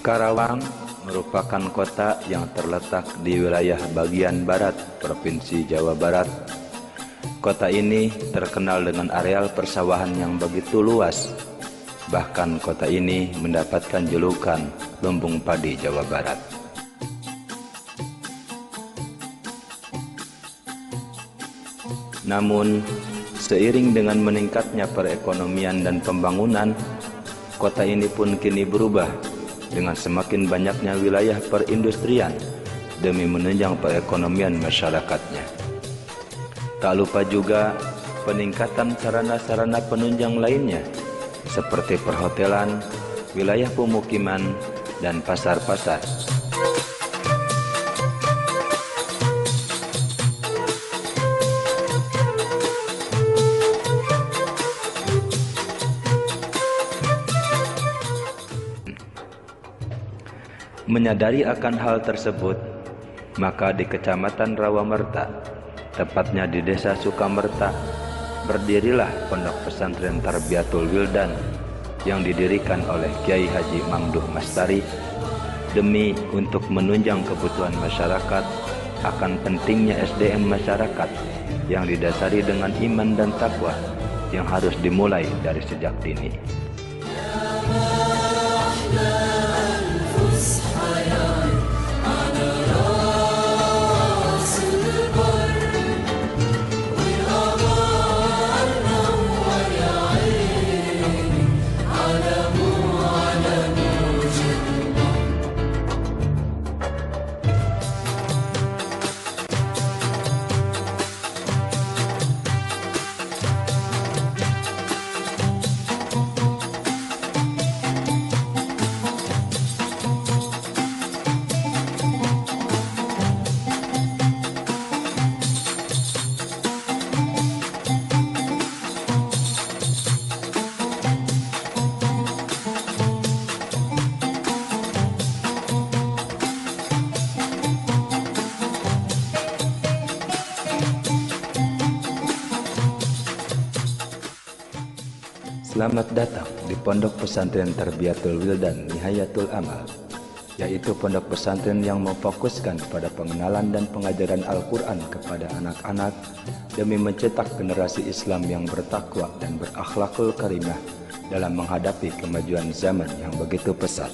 Karawang merupakan kota yang terletak di wilayah bagian barat Provinsi Jawa Barat. Kota ini terkenal dengan areal persawahan yang begitu luas. Bahkan kota ini mendapatkan julukan Lumbung Padi Jawa Barat. Namun, seiring dengan meningkatnya perekonomian dan pembangunan, kota ini pun kini berubah dengan semakin banyaknya wilayah perindustrian demi menunjang perekonomian masyarakatnya. Tak lupa juga peningkatan sarana-sarana penunjang lainnya seperti perhotelan, wilayah pemukiman, dan pasar-pasar. Menyadari akan hal tersebut, maka di Kecamatan Rawamerta, tepatnya di Desa Sukamerta, berdirilah Pondok Pesantren Tarbiyatul Wildan yang didirikan oleh Kiai Haji Mamduh Mastari demi untuk menunjang kebutuhan masyarakat akan pentingnya SDM masyarakat yang didasari dengan iman dan takwa yang harus dimulai dari sejak dini. Selamat datang di Pondok Pesantren Tarbiyatul Wildan Nihayatul Amal, yaitu pondok pesantren yang memfokuskan pada pengenalan dan pengajaran Al-Quran kepada anak-anak demi mencetak generasi Islam yang bertakwa dan berakhlakul karimah dalam menghadapi kemajuan zaman yang begitu pesat.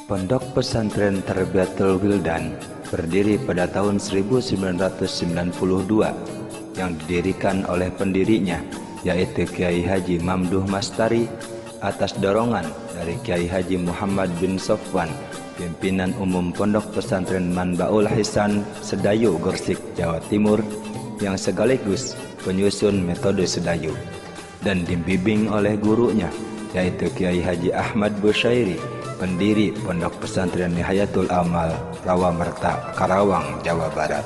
Pondok Pesantren Tarbiyatul Wildan berdiri pada tahun 1992 yang didirikan oleh pendirinya yaitu Kiai Haji Mamduh Mastari atas dorongan dari Kiai Haji Muhammad bin Sofwan, pimpinan umum Pondok Pesantren Manbaul Hisan Sedayu Gresik, Jawa Timur, yang sekaligus penyusun metode Sedayu, dan dibimbing oleh gurunya yaitu Kiai Haji Ahmad Busyairi, pendiri Pondok Pesantren Nihayatul Amal, Rawamerta, Karawang, Jawa Barat.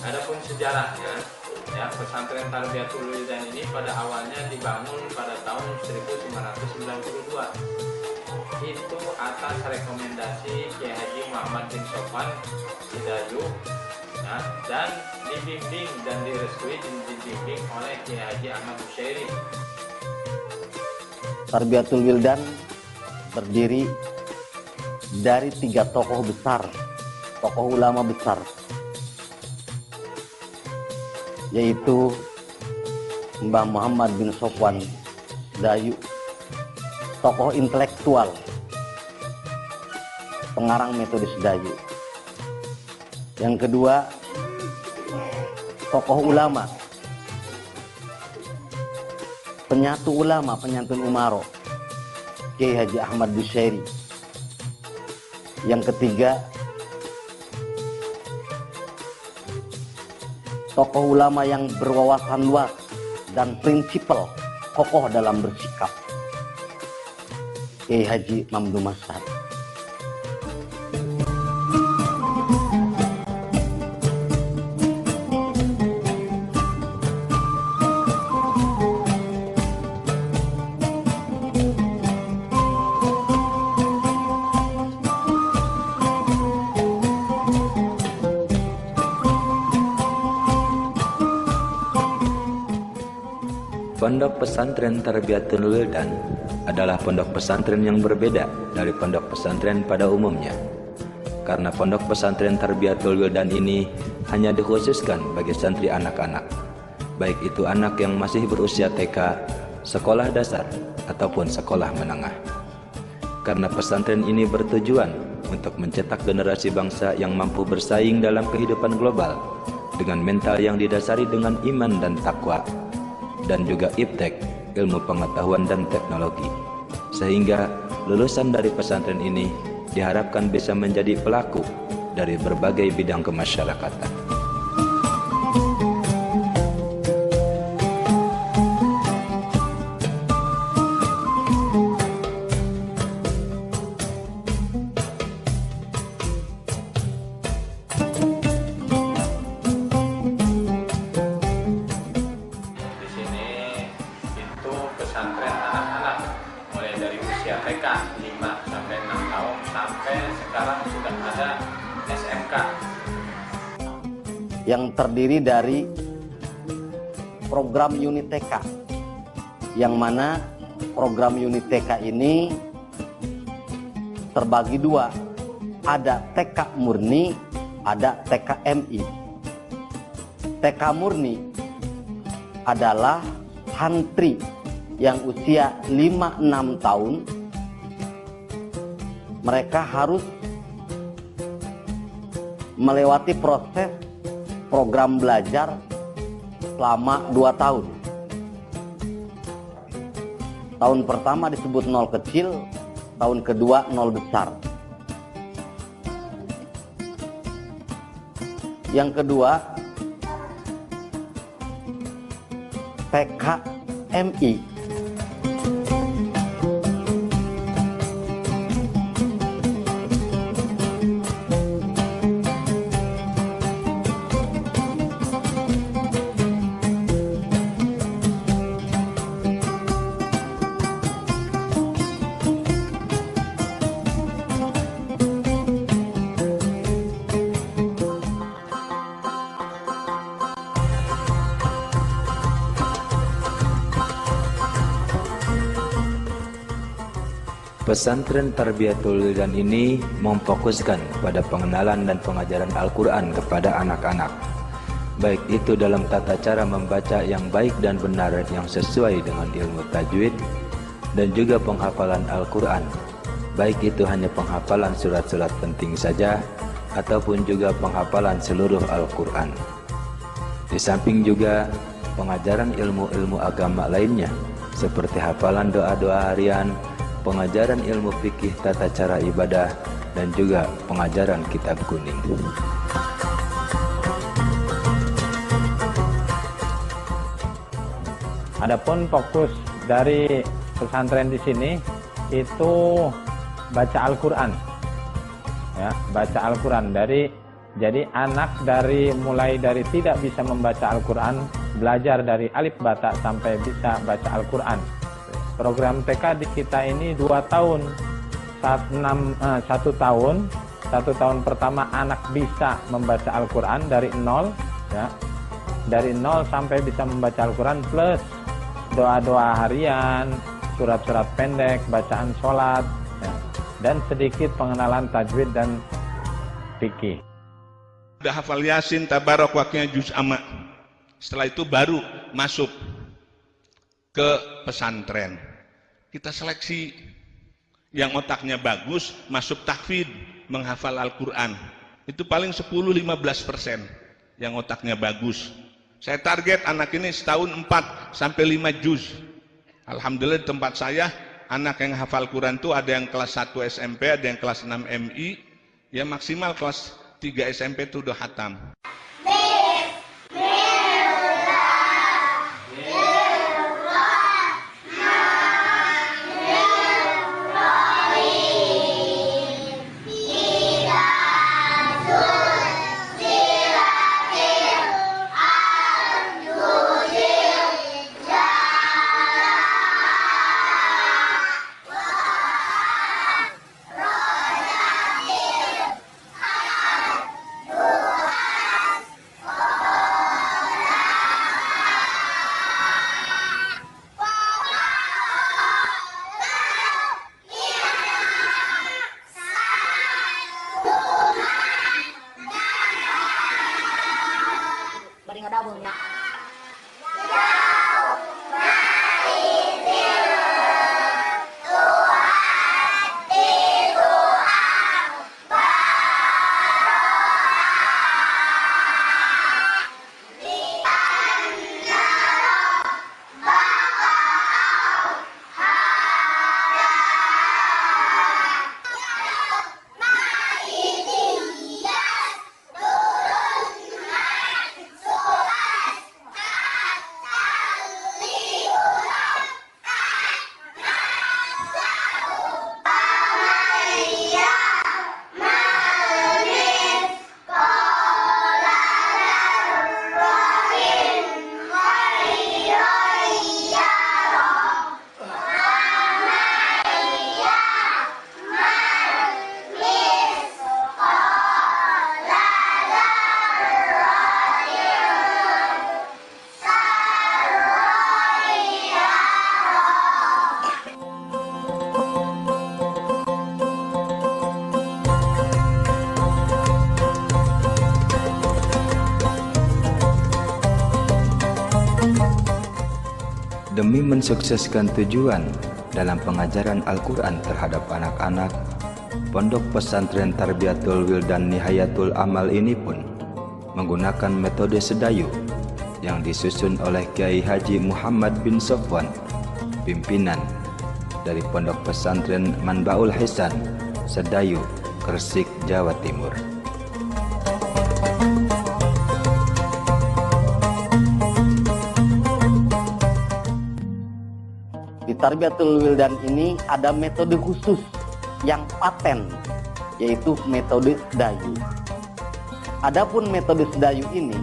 Adapun sejarahnya, pesantren Tarbiyatul Wildan ini pada awalnya dibangun pada tahun 1992. Itu atas rekomendasi Kiai Haji Muhammad bin Sofwan Sedayu, dan dibimbing dan direstui dibimbing oleh Kiai Haji Ahmad Busyairi. Tarbiyatul Wildan berdiri dari 3 tokoh besar, tokoh ulama besar, yaitu Mbah Muhammad bin Sofwan Sedayu, tokoh intelektual, pengarang metode Sedayu. Yang kedua, tokoh ulama, penyatu ulama, penyantun umaro, Kiai Haji Ahmad Busyairi. Yang ketiga, tokoh ulama yang berwawasan luas dan prinsipal, kokoh dalam bersikap, Kiai Haji Mamdu Masad. Pondok Pesantren Tarbiyatul Wildan adalah pondok pesantren yang berbeda dari pondok pesantren pada umumnya. Karena pondok pesantren Tarbiyatul Wildan ini hanya dikhususkan bagi santri anak-anak, baik itu anak yang masih berusia TK, sekolah dasar, ataupun sekolah menengah. Karena pesantren ini bertujuan untuk mencetak generasi bangsa yang mampu bersaing dalam kehidupan global dengan mental yang didasari dengan iman dan takwa, dan juga iptek, ilmu pengetahuan dan teknologi. Sehingga lulusan dari pesantren ini diharapkan bisa menjadi pelaku dari berbagai bidang kemasyarakatan. Pesantren anak-anak mulai dari usia TK 5 sampai 6 tahun sampai sekarang sudah ada SMK yang terdiri dari program unit TK, yang mana program unit TK ini terbagi dua, ada TK murni, ada TK MI. TK murni adalah santri yang usia 5-6 tahun, mereka harus melewati proses program belajar selama 2 tahun. Tahun pertama disebut nol kecil, tahun kedua nol besar. Yang kedua, TK MI. Pesantren Tarbiyatul Wildan ini memfokuskan pada pengenalan dan pengajaran Al-Quran kepada anak-anak, baik itu dalam tata cara membaca yang baik dan benar yang sesuai dengan ilmu tajwid, dan juga penghafalan Al-Quran, baik itu hanya penghafalan surat-surat penting saja ataupun juga penghafalan seluruh Al-Quran. Di samping juga pengajaran ilmu-ilmu agama lainnya seperti hafalan doa-doa harian, pengajaran ilmu fikih tata cara ibadah, dan juga pengajaran kitab kuning. Adapun fokus dari pesantren di sini itu baca Al-Quran, ya, baca Al-Quran. Jadi anak mulai dari tidak bisa membaca Al-Quran, belajar dari alif bata sampai bisa baca Al-Quran. Program TK di kita ini 2 tahun, 1 tahun. 1 tahun pertama anak bisa membaca Al-Quran dari 0, ya, dari 0 sampai bisa membaca Al-Quran plus doa-doa harian, surat-surat pendek, bacaan sholat, ya, dan sedikit pengenalan tajwid dan fikih. Udah hafal Yasin, Tabarok, wakilnya juz amma. Setelah itu baru masuk ke pesantren. Kita seleksi yang otaknya bagus, masuk tahfidz, menghafal Al-Quran. Itu paling 10-15% yang otaknya bagus. Saya target anak ini setahun 4 sampai 5 juz. Alhamdulillah di tempat saya, anak yang hafal Quran itu ada yang kelas 1 SMP, ada yang kelas 6 MI, ya maksimal kelas 3 SMP itu udah khatam. ở đâu mừng nhỉ? Demi mensukseskan tujuan dalam pengajaran Al-Quran terhadap anak-anak, Pondok Pesantren Tarbiyatul Wildan Nihayatul Amal ini pun menggunakan metode sedayu yang disusun oleh Kiai Haji Muhammad bin Sofwan, pimpinan dari Pondok Pesantren Manbaul Hisan, Sedayu, Gresik, Jawa Timur. Di Tarbiyatul Wildan ini ada metode khusus yang paten, yaitu metode sedayu. Adapun metode sedayu ini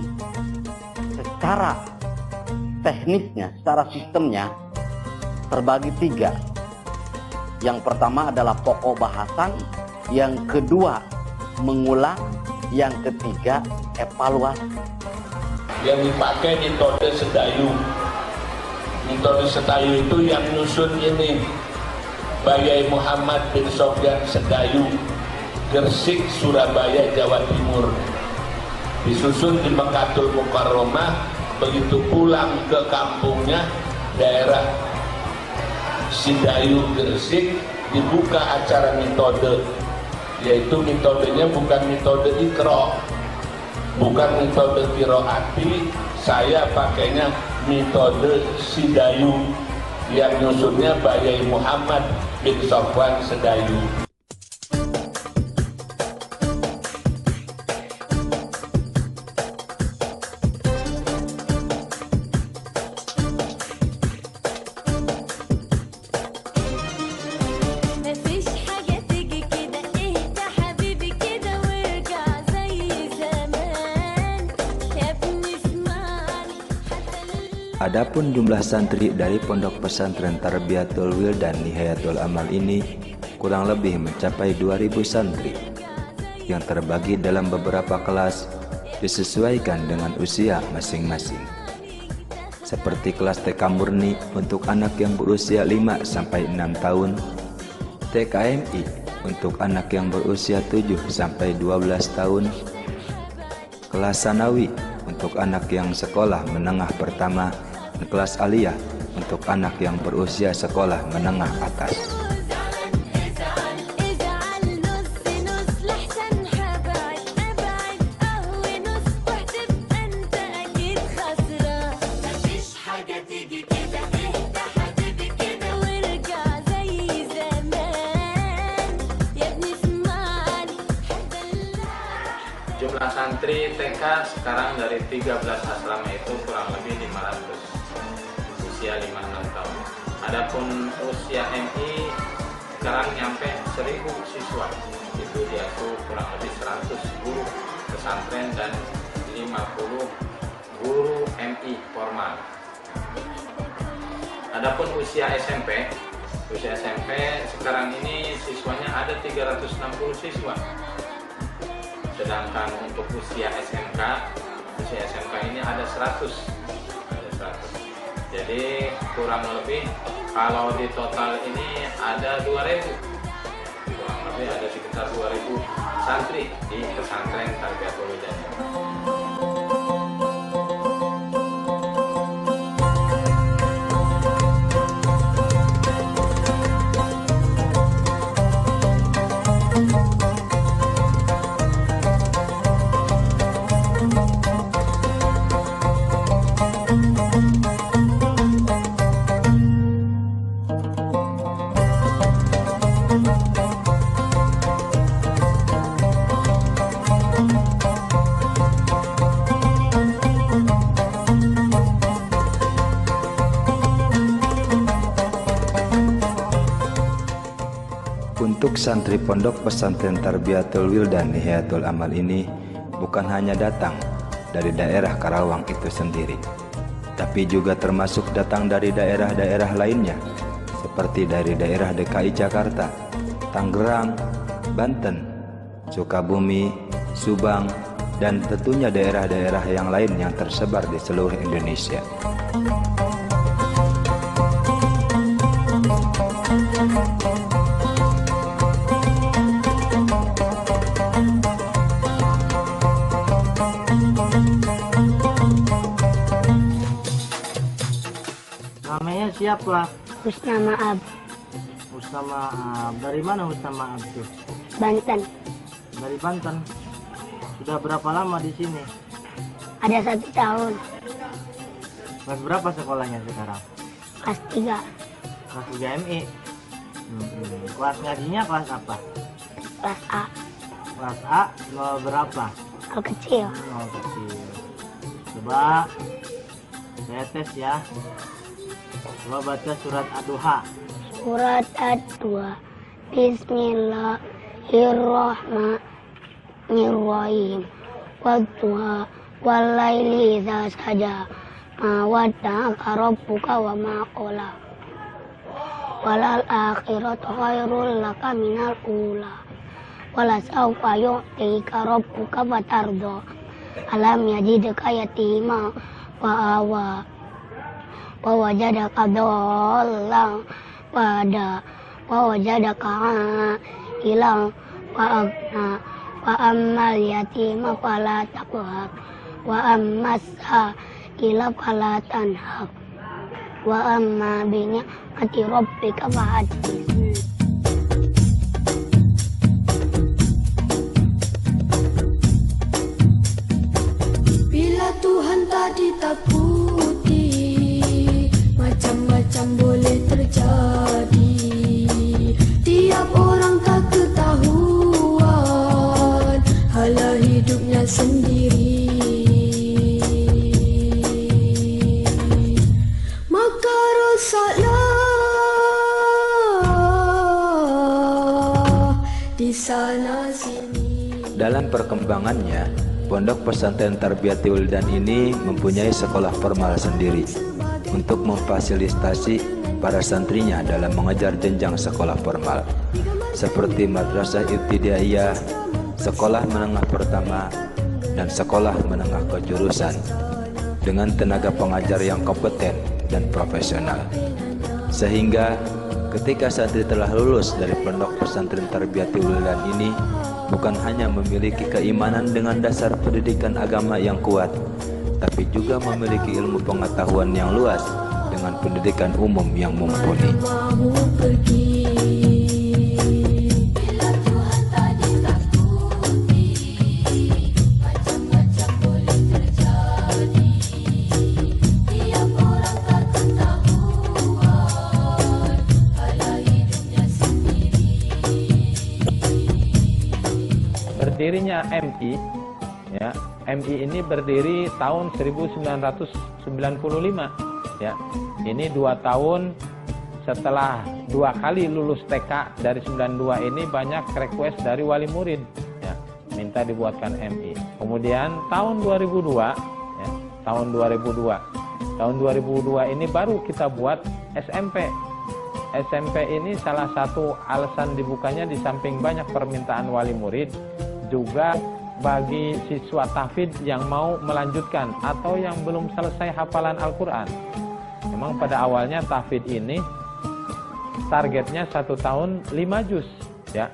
secara teknisnya, secara sistemnya terbagi 3. Yang pertama adalah pokok bahasan, yang kedua mengulang, yang ketiga evaluasi. Yang dipakai metode sedayu. Metode sedayu itu yang nyusun ini Bayai Muhammad bin Sofyan Sedayu, Gresik, Surabaya, Jawa Timur. Disusun di Mekkatul Mukarramah. Begitu pulang ke kampungnya daerah Sedayu, Gresik, dibuka acara metode, yaitu metodenya bukan metode ikro, bukan metode kiroati. Saya pakainya metode Sedayu yang nyusunnya Bayai Muhammad bin Sofwan Sedayu. Adapun jumlah santri dari Pondok Pesantren Tarbiyatul Wildan Nihayatul Amal ini kurang lebih mencapai 2000 santri yang terbagi dalam beberapa kelas disesuaikan dengan usia masing-masing. Seperti kelas TK murni untuk anak yang berusia 5 sampai 6 tahun, TKMI untuk anak yang berusia 7 sampai 12 tahun, kelas Sanawi untuk anak yang sekolah menengah pertama, dan kelas aliyah untuk anak yang berusia sekolah menengah atas. Jumlah santri TK sekarang dari 13 asrama itu kurang lebih 500, usia 5-6 tahun. Adapun usia MI sekarang nyampe 1000 siswa, itu diasuh kurang lebih 100 guru pesantren dan 50 guru MI formal. Adapun usia SMP sekarang ini siswanya ada 360 siswa. Sedangkan untuk usia SMK ini ada 100. Jadi kurang lebih kalau di total ini ada 2000. Kurang lebih ada sekitar 2000 santri di pesantren Tarbiyatul Wildan. Untuk santri pondok pesantren Tarbiyatul Wildan Nihayatul Amal ini bukan hanya datang dari daerah Karawang itu sendiri, tapi juga termasuk datang dari daerah-daerah lainnya seperti dari daerah DKI Jakarta, Tangerang, Banten, Sukabumi, Subang, dan tentunya daerah-daerah yang lain yang tersebar di seluruh Indonesia. Namanya siapa? Husna Maab, Husna Maab. Dari mana Husna Maab tuh? Banten. Dari Banten. Sudah berapa lama di sini? Ada 1 tahun, Kelas berapa sekolahnya sekarang? kelas 3, Kelas 3 MI. Kelas ngajinya kelas apa? kelas A, Kelas A nol berapa? al kecil. Nol kecil. Coba saya tes ya. Coba baca surat Ad-Duha. Surat Ad-Duha. Bismillahirrahmanirrahim. Wadduha walaili idza saja. Ma wadda'aka rabbuka wa ma qala. Walal akhiratu khairul laka minal ula. Wala sawfa yu'tika rabbuka fatarda. Alam yajidka yatima wa awa. Wa wajadaka dhallan fahada. Wa wajadaka ilang wa agna. Wa ammal yatima fala taqhar. Wa ammas sa'ila fala tanhar. Wa amma bi ni'mati rabbika fahaddits. Bila Tuhan tak ditakuti, macam-macam boleh terjadi. Tiap orang tak ketahuan hala hidupnya sendiri. Maka rosaklah di sana sini. Dalam perkembangannya, Pondok Pesantren Tarbiyatul Wildan ini mempunyai sekolah formal sendiri untuk memfasilitasi para santrinya dalam mengejar jenjang sekolah formal seperti Madrasah Ibtidaiyah, sekolah menengah pertama, dan sekolah menengah kejurusan dengan tenaga pengajar yang kompeten dan profesional. Sehingga ketika santri telah lulus dari Pondok Pesantren Tarbiyatul Wildan ini bukan hanya memiliki keimanan dengan dasar pendidikan agama yang kuat, tapi juga memiliki ilmu pengetahuan yang luas dengan pendidikan umum yang mumpuni. Mahu pergi. Bila Tuhan tak ditakuti, macam-macam boleh terjadi. Tiap orang tak ketahuan hala hidupnya sendiri. Berdirinya MI, ya, MI ini berdiri tahun 1995, ya. Ini 2 tahun setelah 2 kali lulus TK dari 92 ini banyak request dari wali murid, ya, minta dibuatkan MI. Kemudian tahun 2002, ya, tahun 2002 ini baru kita buat SMP. SMP ini salah satu alasan dibukanya di samping banyak permintaan wali murid, juga bagi siswa tahfidz yang mau melanjutkan atau yang belum selesai hafalan Al-Quran. Memang pada awalnya tahfidz ini targetnya 1 tahun 5 juz, ya.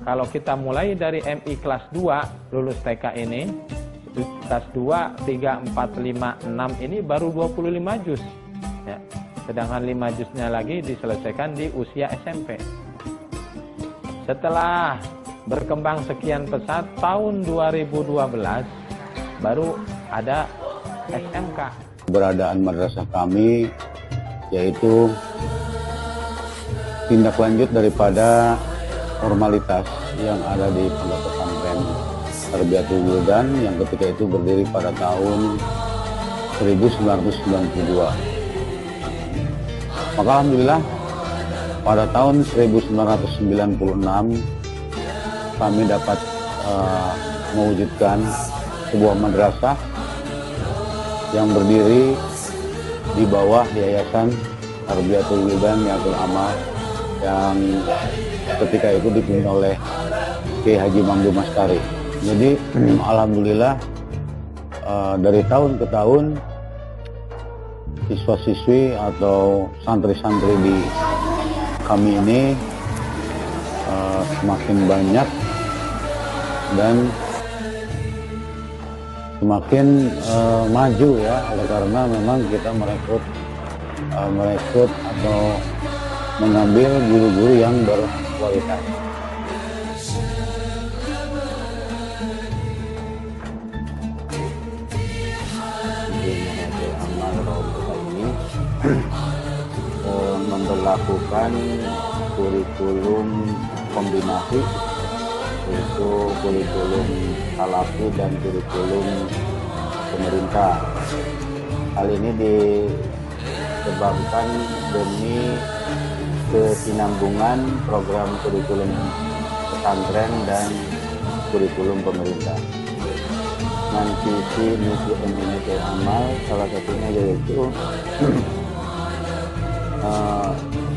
Kalau kita mulai dari MI kelas 2 lulus TK ini, kelas 2, 3, 4, 5, 6 ini baru 25 juz, ya. Sedangkan 5 juznya lagi diselesaikan di usia SMP. Setelah berkembang sekian pesat, tahun 2012 baru ada SMK. Keberadaan madrasah kami yaitu tindak lanjut daripada formalitas yang ada di Pondok Pesantren Tarbiyatul Wildan yang ketika itu berdiri pada tahun 1992. Maka alhamdulillah pada tahun 1996 kami dapat mewujudkan sebuah madrasah yang berdiri di bawah Yayasan Tarbiyatul Wildan Niatul Amal yang ketika itu dipimpin oleh Kiai Haji Mamduh Mastari. Jadi alhamdulillah dari tahun ke tahun siswa-siswi atau santri-santri di kami ini semakin banyak dan semakin maju ya, oleh karena memang kita merekrut atau mengambil guru-guru yang berkualitas. Memberlakukan kurikulum kombinasi, yaitu kurikulum salafi dan kurikulum pemerintah. Hal ini disebabkan demi kesinambungan program kurikulum pesantren dan kurikulum pemerintah. Dengan visi misi Niatul Amal salah satunya yaitu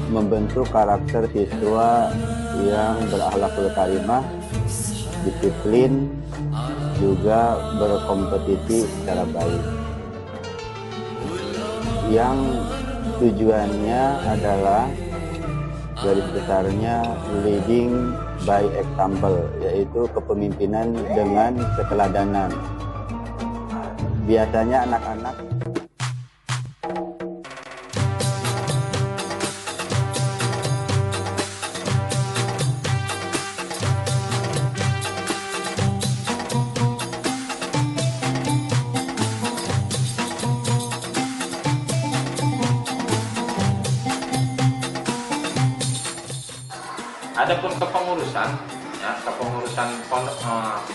membentuk karakter siswa yang berakhlakul karimah, disiplin, juga berkompetisi secara baik. Yang tujuannya adalah garis besarnya leading by example, yaitu kepemimpinan dengan keteladanan. Biasanya anak-anak Adapun kepengurusan, ya, kepengurusan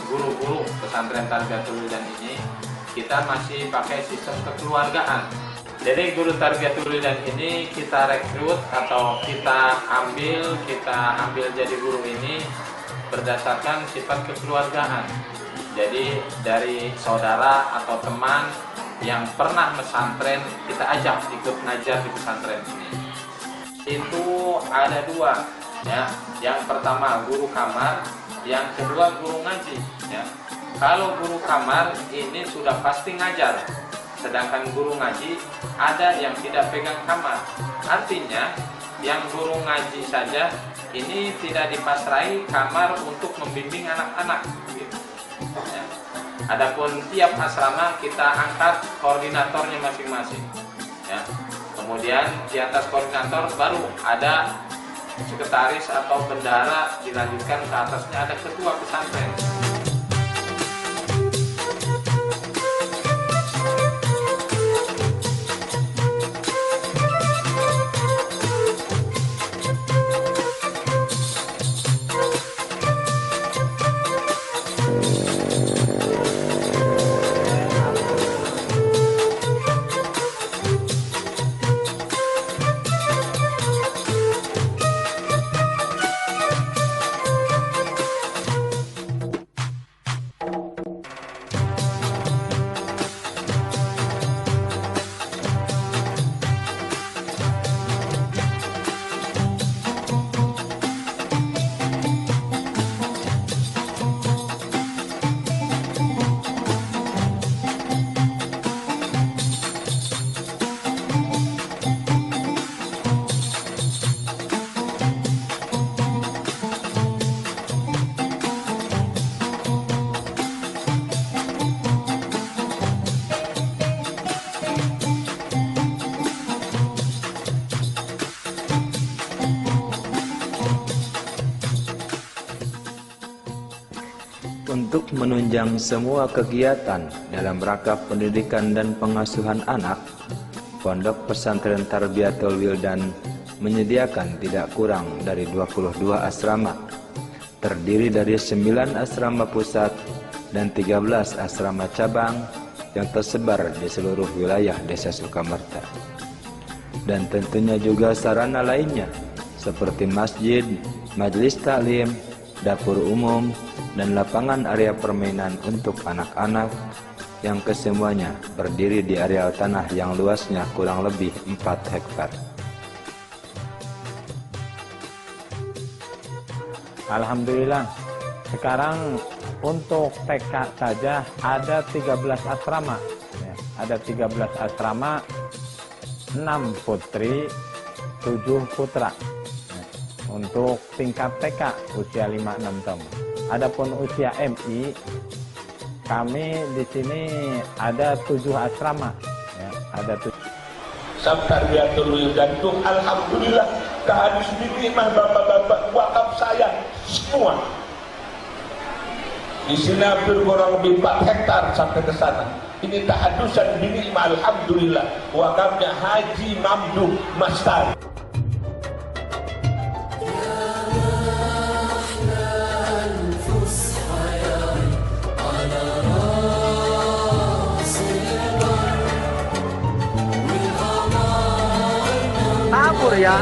guru-guru pesantren Tarbiyatul Wildan ini kita masih pakai sistem kekeluargaan. Jadi guru Tarbiyatul Wildan ini kita rekrut atau kita ambil jadi guru ini berdasarkan sifat kekeluargaan. Jadi dari saudara atau teman yang pernah pesantren kita ajak ikut ngajar di pesantren ini. Itu ada dua. Ya, yang pertama guru kamar, yang kedua guru ngaji. Ya, kalau guru kamar ini sudah pasti ngajar, sedangkan guru ngaji ada yang tidak pegang kamar. Artinya, yang guru ngaji saja ini tidak dipasrai kamar untuk membimbing anak-anak. Gitu. Ya. Adapun tiap asrama kita angkat koordinatornya masing-masing. Ya. Kemudian di atas koordinator baru ada sekretaris atau bendahara, dilanjutkan ke atasnya ada ketua pesantren. Untuk menunjang semua kegiatan dalam rangka pendidikan dan pengasuhan anak, Pondok Pesantren Tarbiyatul Wildan menyediakan tidak kurang dari 22 asrama, terdiri dari 9 asrama pusat dan 13 asrama cabang yang tersebar di seluruh wilayah Desa Sukamerta. Dan tentunya juga sarana lainnya seperti masjid, majelis taklim, dapur umum, dan lapangan area permainan untuk anak-anak yang kesemuanya berdiri di areal tanah yang luasnya kurang lebih 4 hektar. Alhamdulillah, sekarang untuk TK saja ada 13 asrama. Ya, ada 13 asrama, 6 putri, 7 putra. Ya, untuk tingkat TK usia 5-6 tahun. Adapun usia MI, kami di sini ada 7 asrama. Ya, ada 7. Tarbiyatul Wildan itu alhamdulillah kehabis nikmah bapak-bapak wakaf saya semua. Di sini hampir kurang lebih 4 hektar sampai ke sana. Ini tahadusan binikmah alhamdulillah. Wakafnya Haji Mamduh Mastari. Tabur ya.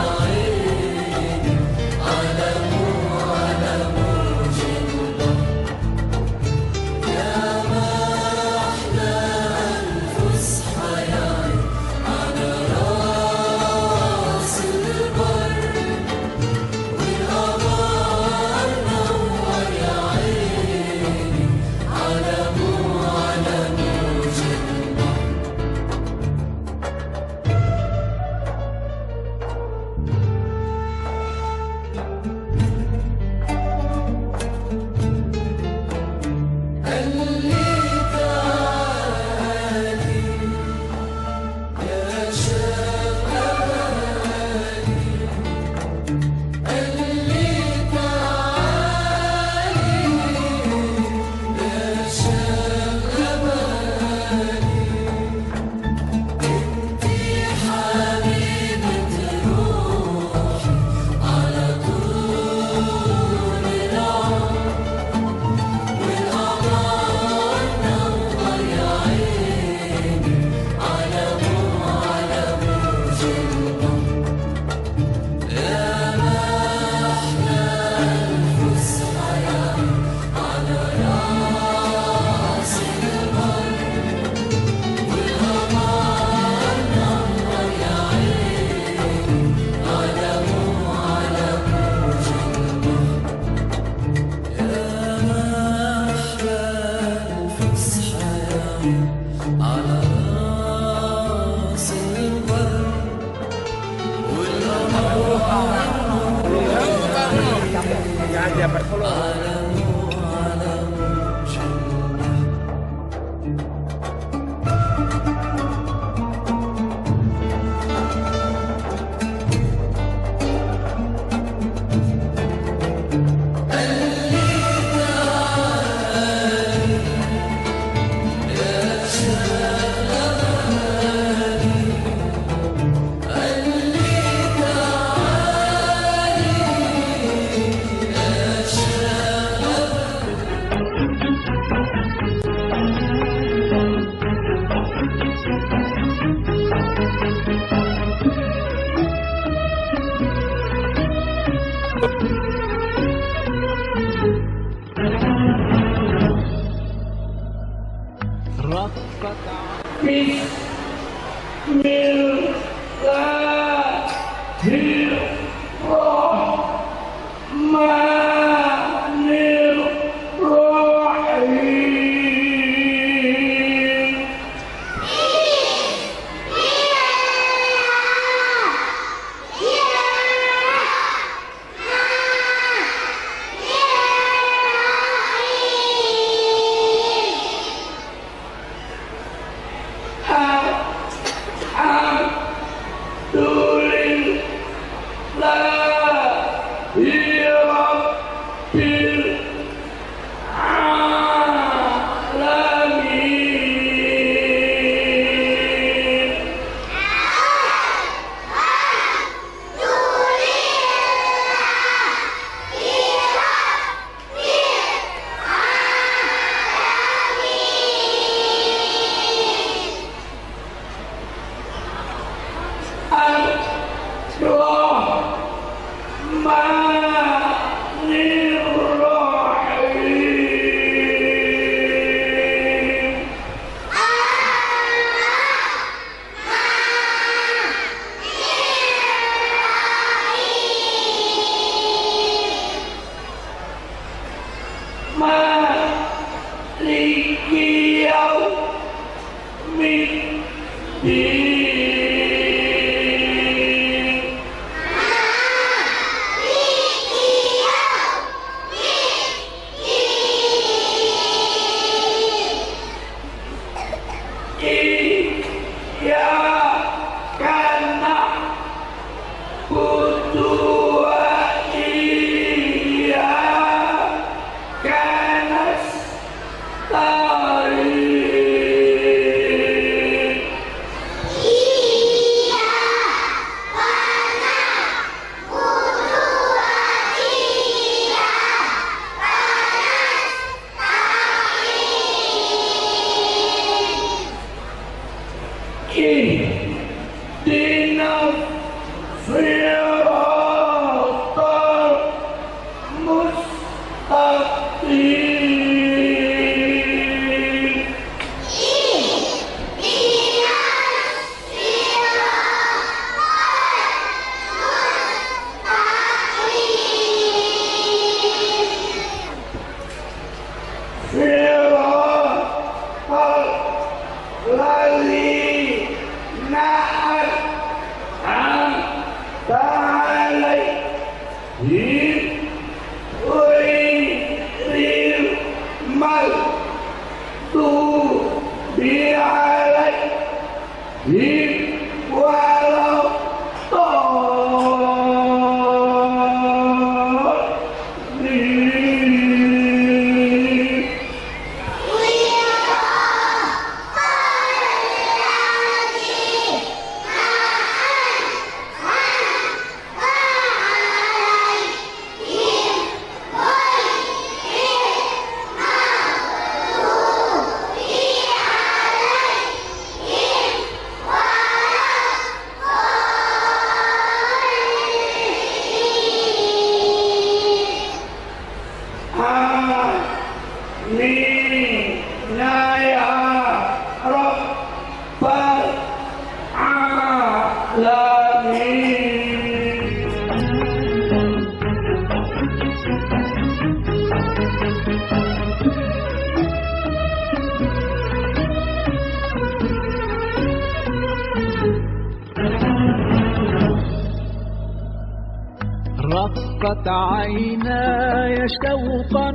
رقت عيناي شوقا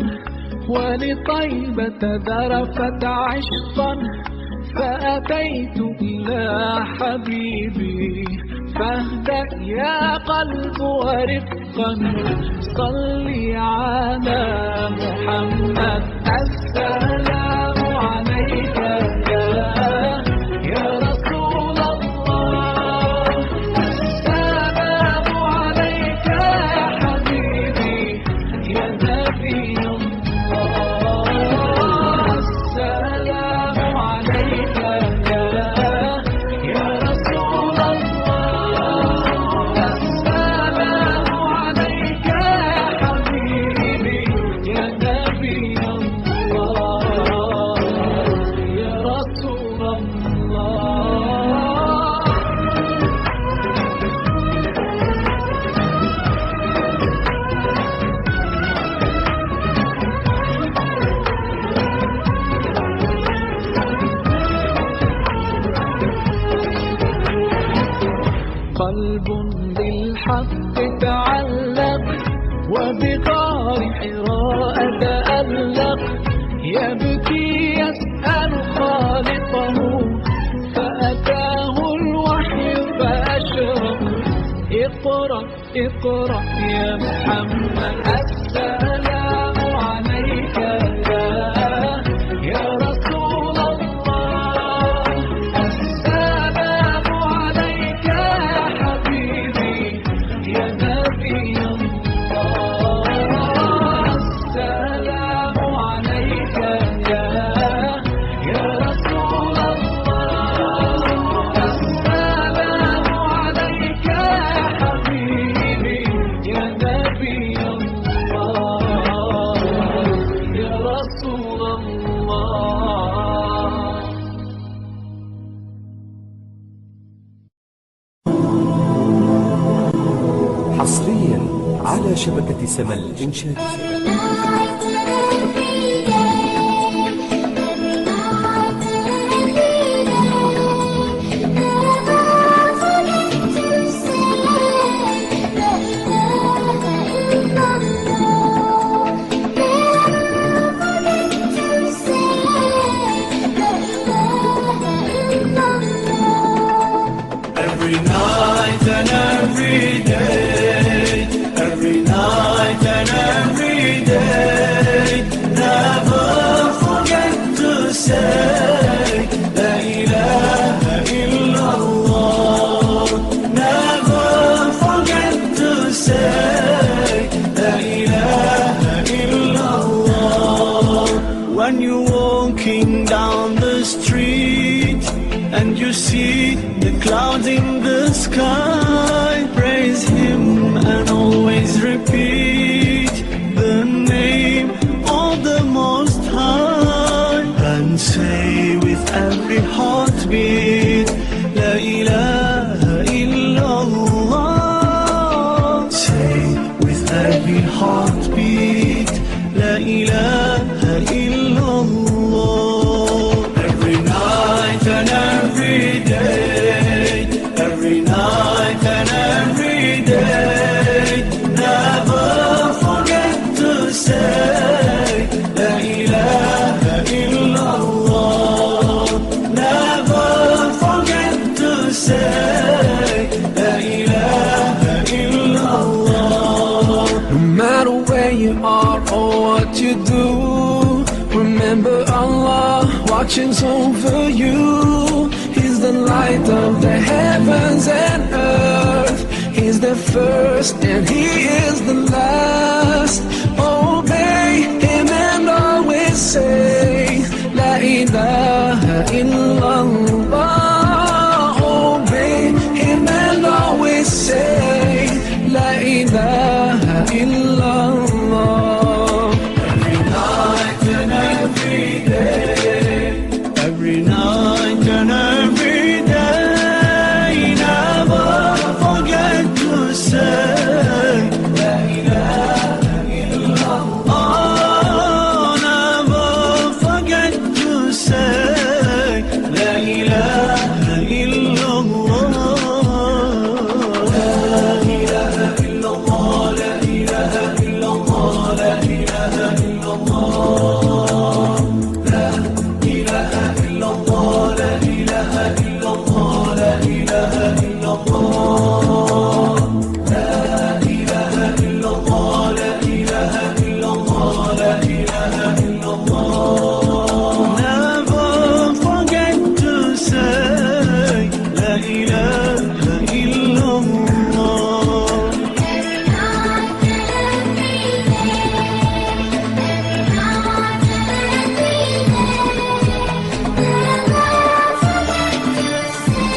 ولطيبة ذرفت عشقا فأتيت إلى حبيبي فاهدأ يا قلب ورفقا صلي على محمد السلام عليك يا رسول الله السلام عليك يا حبيبي يا نبي الله السلام عليك يا رسول الله السلام عليك يا حبيبي يا نبي الله يا رسول الله قلب بالحق تعلق وبغار حراء تألق يبكي يسأل خالقه فأتاه الوحي فأشرق اقرأ اقرأ يا محمد السلام عليك يا رسول الله السلام عليك يا حبيبي يا نبي الله السلام عليك يا رسول الله السلام عليك يا حبيبي يا نبي الله يا رسول الله حصريا على شبكة سما الإنشاد. Every night and every day, every night and every day, never forget to say La ilaha illallah. Never forget to say La ilaha illallah. When you're walking down the street and you see the clouds in the sky, praise Him and always repeat the name of the Most High, and say with every heartbeat, La ilaha illallah. Say with every heartbeat, La ilaha illallah. Every night and every day, every night and every day, never forget to say La ilaha illallah. Never forget to say La ilaha illallah. No matter where you are or what you do, remember Allah watches over you. He's the light of the heavens and earth. He's the first and He is the last. Obey Him and always say La ilaha illallah.